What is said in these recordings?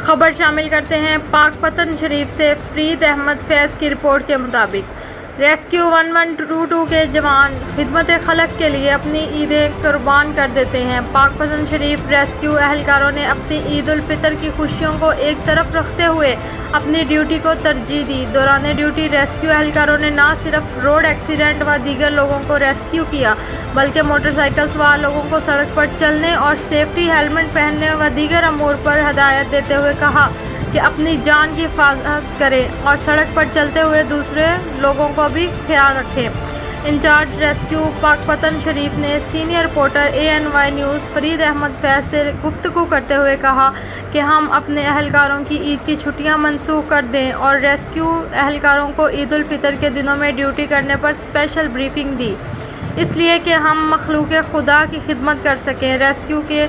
खबर शामिल करते हैं पाकपतन शरीफ से। फरीद अहमद फैज़ की रिपोर्ट के मुताबिक रेस्क्यू 1122 के जवान खिदमत खलक के लिए अपनी ईदें कुर्बान कर देते हैं। पाकपतन शरीफ रेस्क्यू एहलकारों ने अपनी ईद उल फितर की खुशियों को एक तरफ रखते हुए अपनी ड्यूटी को तरजीह दी। दौरान ड्यूटी रेस्क्यू एहलकारों ने न सिर्फ रोड एक्सीडेंट व दीगर लोगों को रेस्क्यू किया, बल्कि मोटरसाइकिल सवार लोगों को सड़क पर चलने और सेफ्टी हेलमेट पहनने व दीगर अमूर पर हदायत देते हुए कहा कि अपनी जान की हिफाजत करें और सड़क पर चलते हुए दूसरे लोगों को भी ख्याल रखें। इंचार्ज रेस्क्यू पाकपतन शरीफ ने senior reporter ANY news Farid Ahmad Faiz से गुफ्तगू करते हुए कहा कि हम अपने एहलकारों की ईद की छुट्टियां मनसूख कर दें और रेस्क्यू एहलकारों को ईद उल फितर के दिनों में ड्यूटी करने पर स्पेशल ब्रीफिंग दी, इसलिए कि हम मखलूक खुदा की खिदमत कर सकें। रेस्क्यू के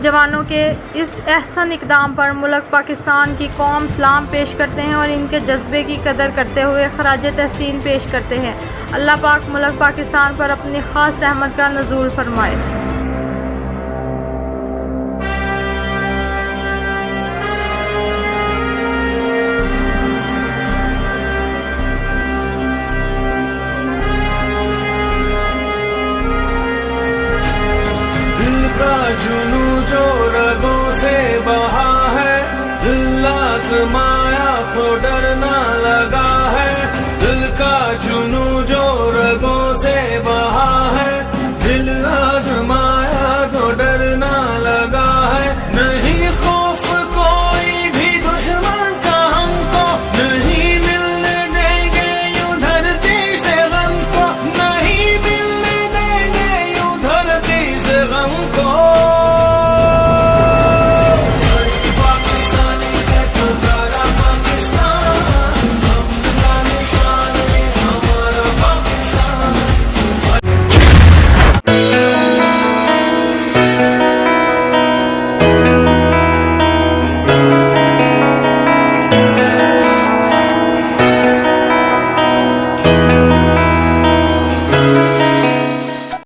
जवानों के इस एहसन इक़दाम पर मुल्क पाकिस्तान की कौम सलाम पेश करते हैं और इनके जज्बे की कदर करते हुए खराज तहसीन पेश करते हैं। अल्लाह पाक मुल्क पाकिस्तान पर अपनी ख़ास रहमत का नज़ूल फरमाए।